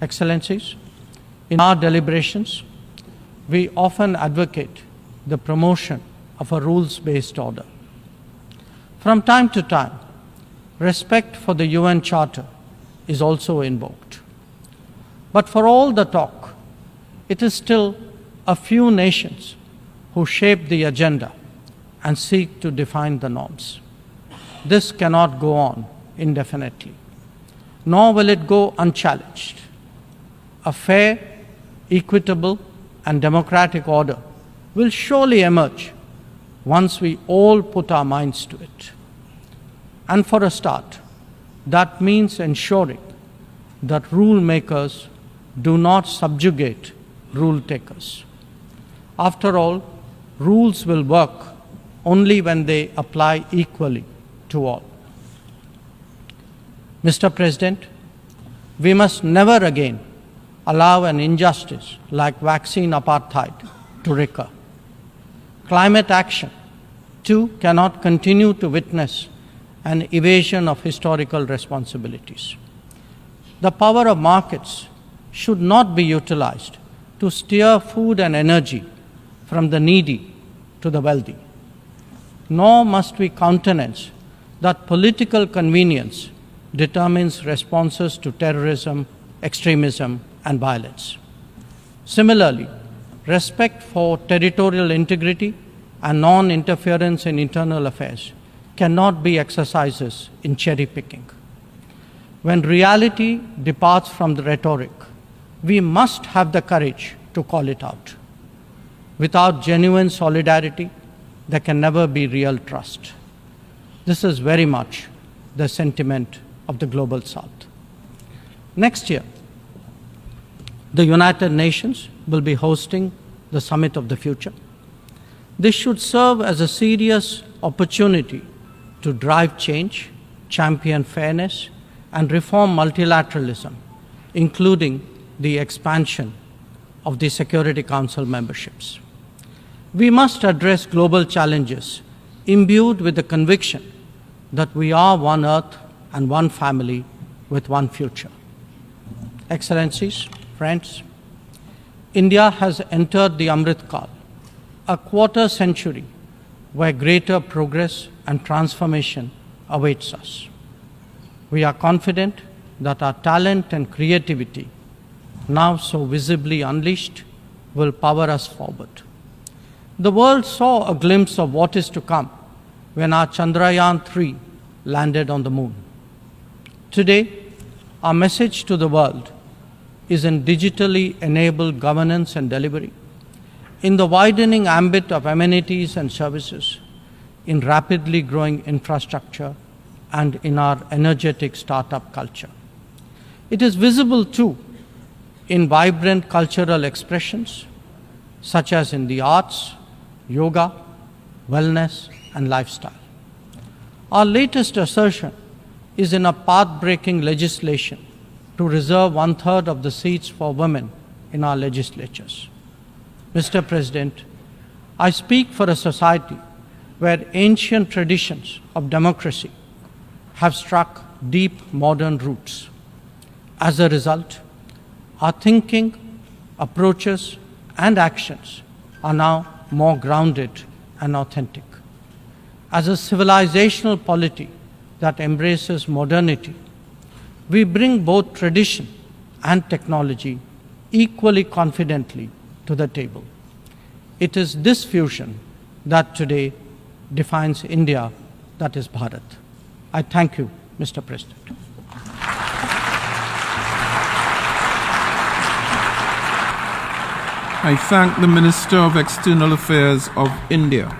Excellencies, in our deliberations, we often advocate the promotion of a rules-based order. From time to time, respect for the UN Charter is also invoked. But for all the talk, it is still a few nations who shape the agenda and seek to define the norms. This cannot go on indefinitely, nor will it go unchallenged. A fair, equitable, and democratic order will surely emerge once we all put our minds to it. And for a start, that means ensuring that rule makers do not subjugate rule takers. After all, rules will work only when they apply equally to all. Mr. President, we must never again allow an injustice like vaccine apartheid to recur. Climate action, too, cannot continue to witness an evasion of historical responsibilities. The power of markets should not be utilized to steer food and energy from the needy to the wealthy. Nor must we countenance that political convenience determines responses to terrorism, extremism, and violence. Similarly, respect for territorial integrity and non-interference in internal affairs cannot be exercises in cherry-picking. When reality departs from the rhetoric, we must have the courage to call it out. Without genuine solidarity, there can never be real trust. This is very much the sentiment of the Global South. Next year, the United Nations will be hosting the Summit of the Future. This should serve as a serious opportunity to drive change, champion fairness, and reform multilateralism, including the expansion of the Security Council memberships. We must address global challenges imbued with the conviction that we are one Earth and one family with one future. Excellencies, friends, India has entered the Amrit Kal, a quarter century where greater progress and transformation awaits us. We are confident that our talent and creativity, now so visibly unleashed, will power us forward. The world saw a glimpse of what is to come when our Chandrayaan-3 landed on the moon. Today, our message to the world is in digitally enabled governance and delivery, in the widening ambit of amenities and services, in rapidly growing infrastructure, and in our energetic startup culture. It is visible too in vibrant cultural expressions, such as in the arts, yoga, wellness, and lifestyle. Our latest assertion is in a path-breaking legislation to reserve 1/3 of the seats for women in our legislatures. Mr. President, I speak for a society where ancient traditions of democracy have struck deep modern roots. As a result, our thinking, approaches, and actions are now more grounded and authentic. As a civilizational polity that embraces modernity, we bring both tradition and technology equally confidently to the table. It is this fusion that today defines India, that is Bharat. I thank you, Mr. President. I thank the Minister of External Affairs of India.